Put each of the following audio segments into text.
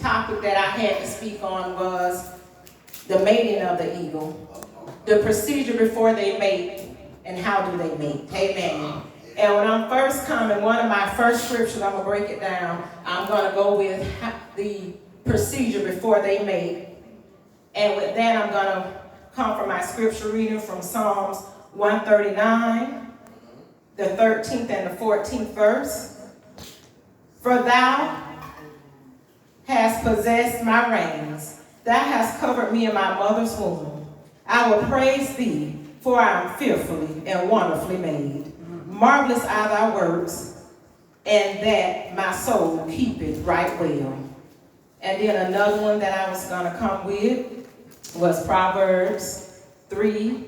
topic that I had to speak on was the mating of the eagle, the procedure before they mate, and how do they mate. Amen. And when I'm first coming, one of my first scriptures, I'm going to break it down. I'm going to go with the procedure before they mate. And with that, I'm going to come from my scripture reading from Psalms 139, the 13th and the 14th verse. For thou hast possessed my reins. Thou hast covered me in my mother's womb. I will praise thee, for I am fearfully and wonderfully made. Marvelous are thy works, and that my soul keepeth right well. And then another one that I was going to come with was Proverbs 3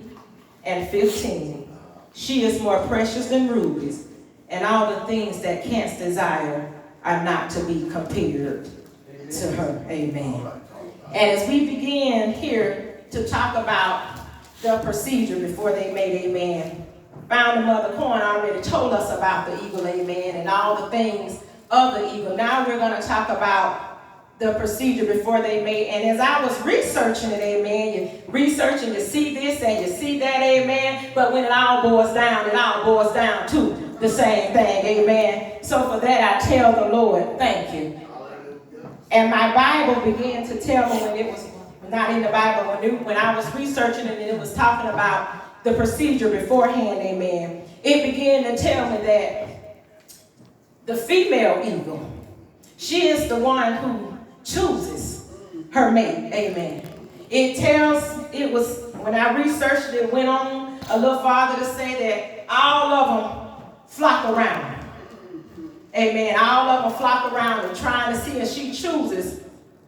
and 15. She is more precious than rubies, and all the things that canst desire are not to be compared to her. Amen. And as we begin here to talk about the procedure before they made, amen, Founder Mother Corn already told us about the eagle, amen, and all the things of the eagle. Now we're going to talk about the procedure before they made. And as I was researching it, amen, you research and you see this and you see that, amen, but when it all boils down to the same thing, amen. So for that I tell the Lord, thank you. And my Bible began to tell me when it was not in the Bible, when I was researching it and it was talking about the procedure beforehand, amen, it began to tell me that the female eagle, she is the one who chooses her mate, amen. It was, when I researched it, it went on a little farther to say that all of them flock around. Amen. All of them flock around and trying to see if she chooses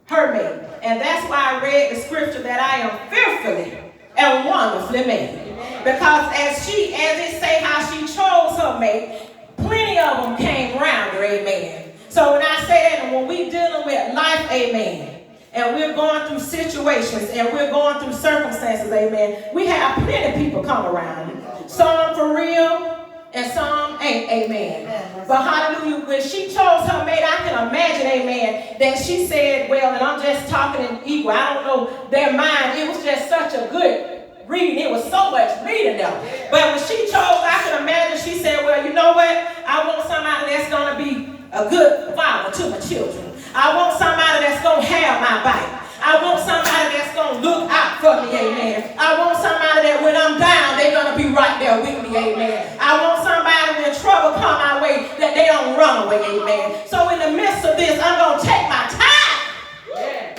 her mate. And that's why I read the scripture that I am fearfully and wonderfully made. Because as it say how she chose her mate, plenty of them came around her, amen. So when I say that, and when we dealing with life, amen, and we're going through situations and we're going through circumstances, amen, we have plenty of people come around. Some for real, and some ain't, amen. But hallelujah, when she chose her mate, I can imagine, amen, that she said, well, and I'm just talking in equal, I don't know their mind, it was just such a good reading, it was so much reading there. But when she chose, I can imagine she said, well, you know what, I want somebody that's going to be a good father to my children. I want somebody that's going to have my back. I want somebody that's going to look out for me, amen. I want somebody that when I'm down, they're going to be right there with me, amen. I want somebody when trouble come my way, that they don't run away, amen. So in the midst of this, I'm going to take my time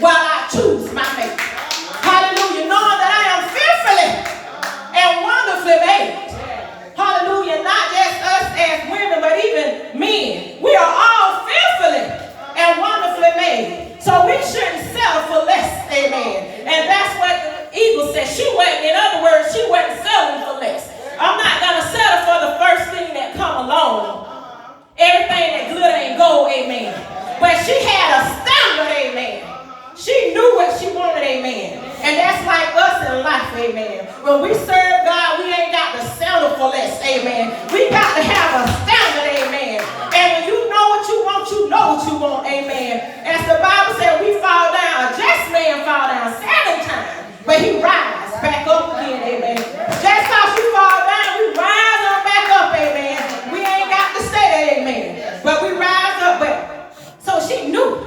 while I choose my mate. Hallelujah, knowing that I am fearfully and wonderfully made. Hallelujah, not just us as women, but even men. We are all fearfully and wonderfully made. So we shouldn't settle for less, amen. And that's what the eagle said. She wasn't, in other words, she wasn't settling for less. I'm not going to settle for the first thing that come along. Everything that glitter and gold, amen. But she had a standard, amen. She knew what she wanted, amen. And that's like us in life, amen. When we serve God, we ain't got to settle for less, amen. We got to have a standard, amen. And when you know what you want, you know what you want, amen. As the Bible said, we fall down, a just man fall down 7 times, but he rises back up again, amen. Just how she fall down, we rise on back up, amen. We ain't got to stay there, amen. But we rise up, so she knew.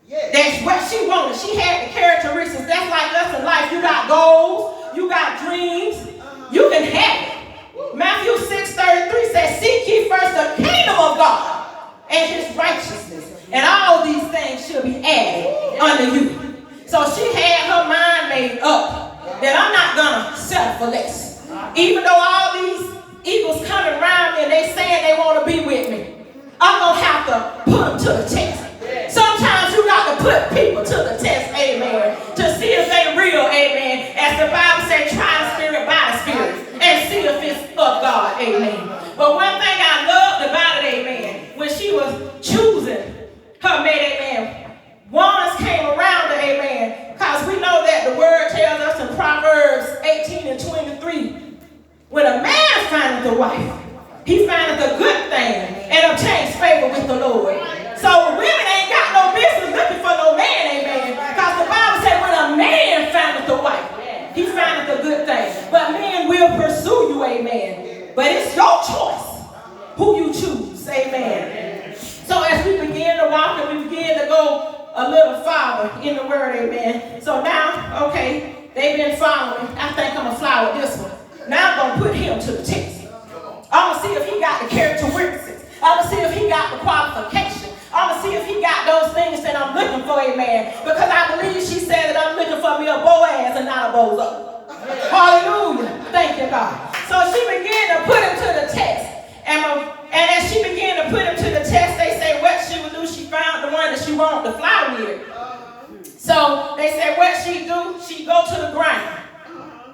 That's what she wanted. She had the characteristics. That's like us in life. You got goals. You got dreams. You can have it. Matthew 6:33 says, seek ye first the kingdom of God and his righteousness, and all these things shall be added unto you. So she had her mind made up that I'm not going to settle for less. Even though all these eagles coming around me and they saying they want to be with me, I'm going to have to put them to the test. Sometimes you got to put people to the test, amen, to see if they real, amen. As the Bible says, try the spirit by the spirit and see if it's of God, amen. But one thing I loved about it, amen, when she was choosing her mate, amen, ones came around her, amen, because we know that the word tells us in Proverbs 18 and 23, when a man findeth a wife, he findeth a good thing and obtains favor with the Lord. So women ain't got no business looking for no a little farther in the word, amen. So now, okay, they've been following. I think I'm going to fly with this one. Now I'm going to put him to the test. I'm going to see if he got the characteristics. I'm going to see if he got the qualification. I'm going to see if he got those things that I'm looking for, amen. Because I believe she said that I'm looking for me a Boaz and not a bozo. Hallelujah. Thank you, God. So she began to put him to the test. And as she began to put him to the test, they say what she would do, she found the one that she wanted to fly with. So they said what she do, she go to the ground.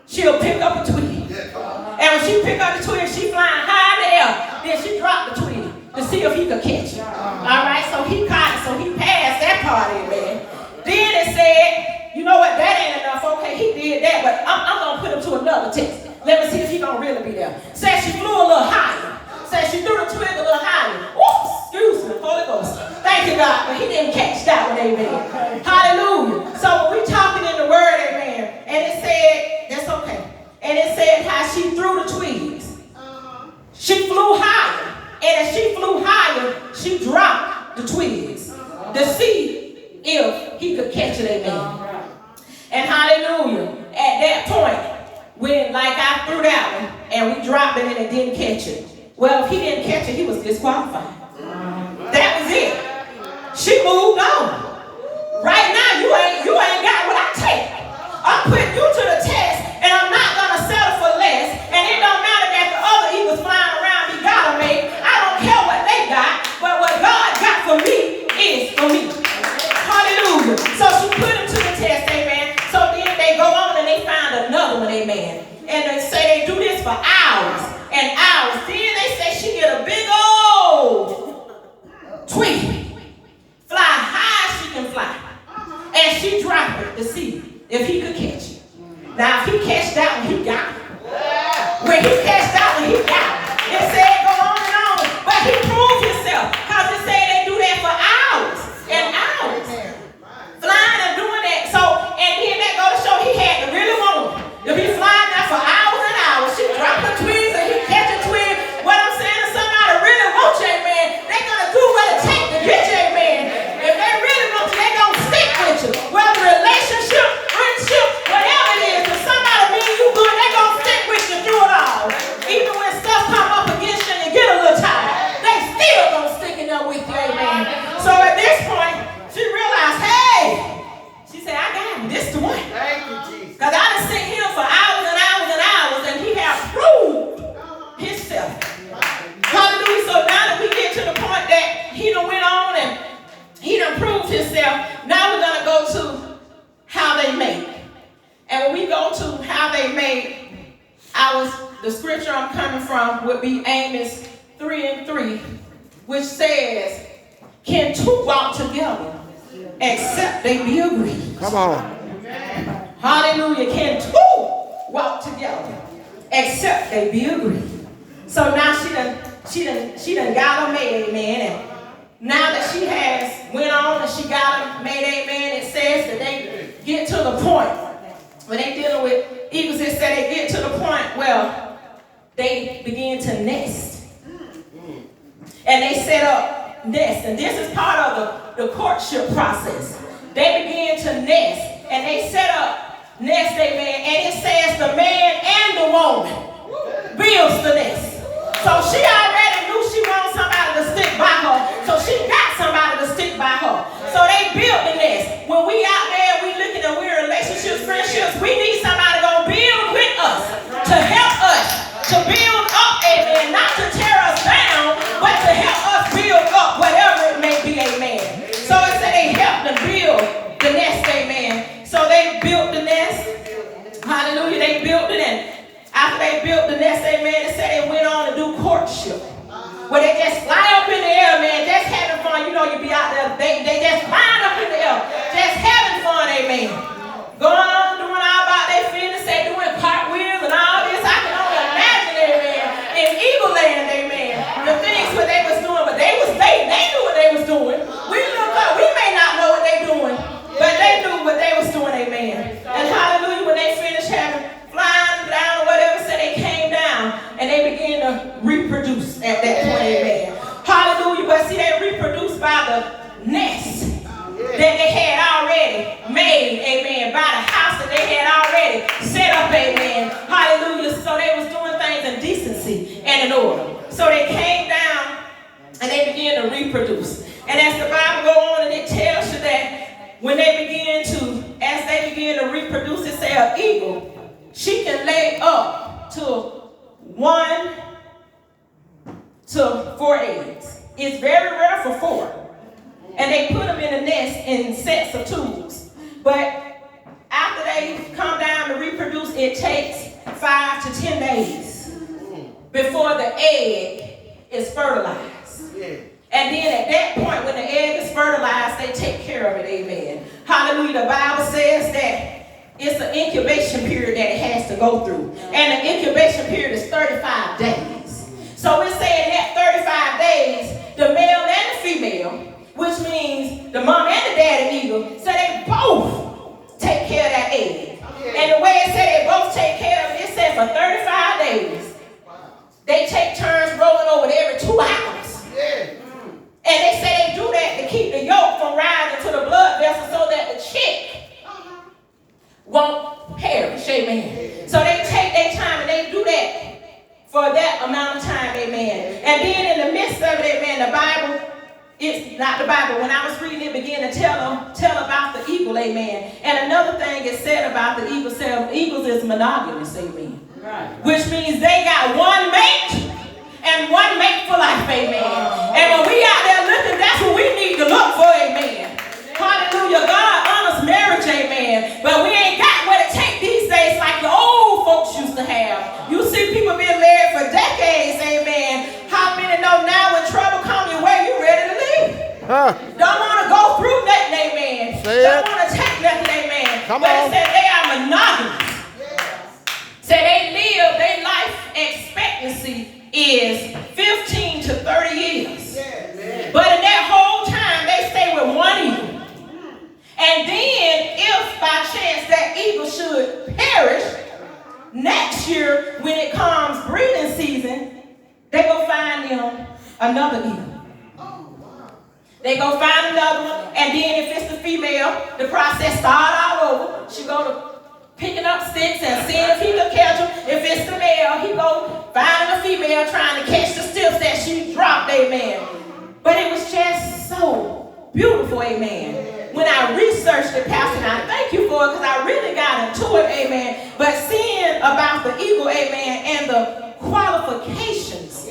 She'll pick up a twig. And when she pick up the twig, she flying high in the air. Then she dropped the twig to see if he could catch it. All right, so he caught it, so he passed that part, amen. Then it said, you know what, that ain't enough. Okay, he did that, but I'm going to put him to another test. Let me see if he's going to really be there. Said she flew a little higher. Said she threw the twig a little higher. Oops, excuse me, Holy Ghost. Thank you, God, but he didn't catch that one, amen. Hallelujah. So when we talking in the word, amen, and it said, that's okay. And it said how she threw the twigs. She flew higher. And as she flew higher, she dropped the twigs to see if he could catch it, amen. And hallelujah, at that point, when like I threw that one and we dropped it and it didn't catch it. Well, if he didn't catch it, he was disqualified. That was it. She moved on. Right now, you ain't got what I take. I'm putting you to the test, and I'm not gonna settle for less. And it don't matter that the other eagles flying around me gotta make. I don't care what they got, but what God got for me is for me. Hallelujah. So she put him to the test, amen. So then they go on and they find another one, amen. And they say they do this for hours and hours. Then they say she get a big old twig. Fly high as she can fly. And she dropped it to see if he could catch it. Now if he catch that one, he got it. When he catch that one, he got it. It said go on and on. But he proved himself. Because it said they do that for hours and hours. Flying and doing that. So, and then that go to show he had to really want it. To be flying there for hours and hours. She dropped the twigs and he catch a twig. What I'm saying is somebody really wants you, amen. They're going to do what it takes to get you, amen. If they really want you, they're going to stick with you. Whether relationship, friendship, whatever it is, if somebody mean you good, they're going to stick with you through it all. Even when stuff come up against you and you get a little tired, they still going to stick in there with you, amen. So at this point, she realized, hey, she said, I got him. This the one. Thank you, Jesus. Because I done seen him for hours and hours and hours, and he has proved himself. Hallelujah. So now that we get to the point that he done went on and he done proved himself, now we're going to go to how they made. And when we go to how they made, the scripture I'm coming from would be Amos 3:3, which says, can two walk together except they be agreed? Come on. Hallelujah. Can two walk together except they be agreed? So now she done got her made, amen. And now that she has went on and she got her made, amen, it says that they get to the point when they dealing with eagles. It said they get to the point where they begin to nest. And they set up nests. And this is part of the courtship process. They begin to nest. And they set up nests, amen. And it says the man and the woman builds the nest. So she already knew she wanted somebody to stick by her. So she got somebody to stick by her. So they built the nest. When we out there, we looking at we're relationships, friendships, we need somebody gonna build with us, to help us, to build up, amen. Not to tear us down, but to help us build up whatever it may be, amen. So it said they helped them build the nest, amen. So they built the nest. Hallelujah, they built it, and after they built the nest, amen, it said they went on to do courtship. Where they just fly up in the air, man, just having fun. You know, you be out there, they just flying up in the air, just having fun, amen. Going on, doing all about their feelings, say doing cartwheels and all this. I can only imagine, amen, in Eagle Land, amen, the things what they was doing, but they knew what they was doing. We look up, we may not know what they doing, but they knew what they was doing, amen. And hallelujah, when they finished having flying down or whatever, so they came down and they began to reproduce at that point, amen. Hallelujah. But see, they reproduced by the nest that they had already made, amen, by the house that they had already set up, amen. Hallelujah. So they was doing things in decency and in order. So they came down and they began to reproduce. And as the Bible go on and it tells you that when they begin to reproduce, it say an eagle, she can lay up to 1 to 4 eggs. It's very rare for 4. And they put them in a nest in sets of twos. But after they come down to reproduce, it takes 5 to 10 days before the egg is fertilized. Yeah. And then at that point, when the egg is fertilized, they take care of it, amen. Hallelujah. The Bible says that it's an incubation period that it has to go through. And the incubation period is 35 days. So we're saying that 35 days, the male and the female, which means the mom and the daddy eagle, so they both take care of that egg. And the way it said they both take care of it, it said for 35 days, they take turns rolling over it every 2 hours. And they say they do that to keep the yolk from rising to the blood vessel so that the chick won't perish, amen. So they take their time and they do that for that amount of time, amen. And then in the midst of it, amen, the Bible, it's not the Bible. When I was reading it, began to tell about the eagle, amen. And another thing is said about the eagle, eagles is monogamous, amen. Right. Which means they got one mate and one mate for life, amen. And when we out there looking, that's what we need to look for, amen. Hallelujah. God honors marriage, amen. But we ain't got what it takes these days like the old folks used to have. You see people being married for decades, amen. How many know now when trouble comes your way, you ready to leave? Don't want to go through nothing, amen. Don't want to take nothing, amen. But it said they are monogamous. Say they live, their life expectancy is 15 to 30 years. But in that whole time, they stay with one eagle. And then, if by chance that eagle should perish, next year, when it comes breeding season, they go find them another eagle. They go find another one, and then if it's the female, the process start all over. She go to picking up sticks and seeing if he can catch them. If it's the male, he go finding a female trying to catch the sticks that she dropped, amen. But it was just so beautiful, amen. When I researched it, Pastor, and I thank you for it because I really got into it, amen. But seeing about the eagle, amen, and the qualifications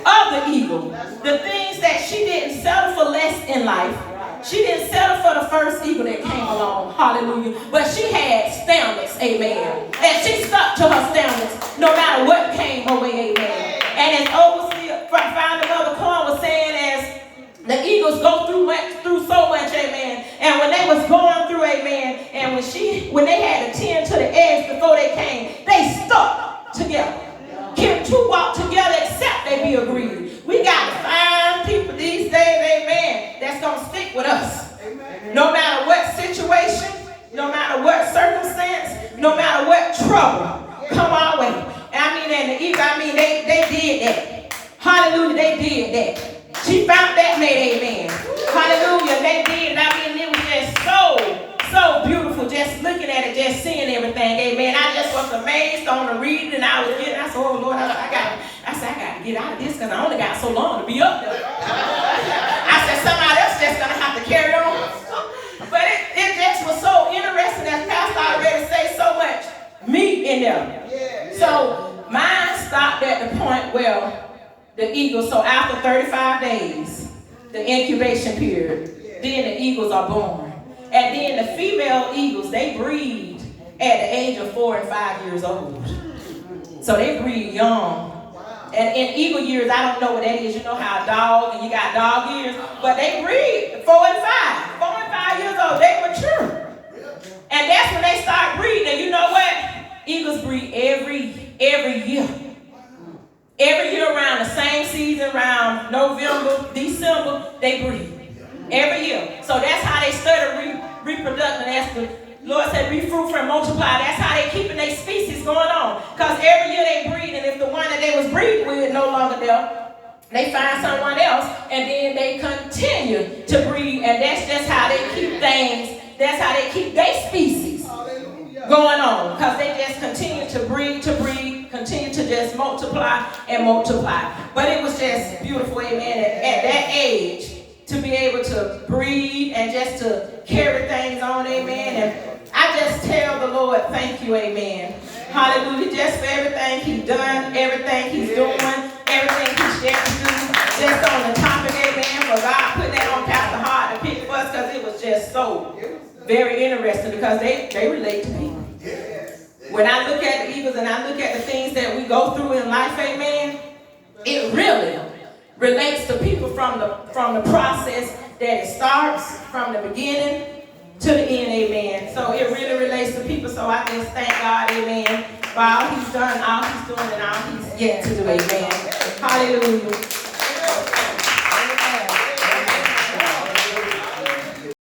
of the eagle, the things that she didn't settle for less in life. She didn't settle for the first eagle that came along, hallelujah. But she had standards, amen. And she stuck to her standards no matter what came her way, amen. And as Overseer Founder Mother Corn was saying, as the eagles go through so much, amen. And when they was going through, amen, and when they had to tend to the eggs before they came, they stuck together. Can two walk together except they be agreed? We got to find people these days, amen, that's going to stick with us. Amen. No matter what situation, no matter what circumstance, no matter what trouble come our way. And the eagle, they did that. Hallelujah, they did that. She found that mate, amen. Hallelujah, they did. It was just so beautiful just looking at it, just seeing everything, amen. I just was amazed on the reading, and I said, oh Lord, I got to get out of this because I only got so long to be up there. I said, somebody else just going to have to carry on. But it just was so interesting, as Pastor already said, so much meat in there. So mine stopped at the point where the eagles, so after 35 days, the incubation period, then the eagles are born. And then the female eagles, they breed at the age of 4 and 5 years old. So they breed young. And in eagle years, I don't know what that is. You know how a dog, and you got dog years, but they breed 4 and 5. 4 and 5 years old, they mature. And that's when they start breeding. And you know what? Eagles breed every year. Every year around the same season, around November, December, they breed. Every year. So that's how they study reproduction. As the Lord said, be fruitful and multiply. That's how they keeping their species going on. Because every year they breed, and if the one that they was breeding with no longer there, They find someone else, and then they continue to breed, and that's just how they keep things, that's how they keep their species going on, because they just continue to breed, continue to just multiply and multiply. But it was just beautiful, amen, at that age, to be able to breed and just to carry things on, amen. And I just tell the Lord, thank you, amen. Hallelujah, just for everything he's done, everything he's doing, everything he's yet to do. Just on the topic, amen, for God put that on Pastor Hart to pick for us, because it was just so very interesting, because they relate to people. When I look at the eagles and I look at the things that we go through in life, amen, it really relates to people from the process that it starts from the beginning to the end, amen. So it really relates to people. So I just thank God, amen, for all he's done, all he's doing, and all he's yet to do, amen. Hallelujah.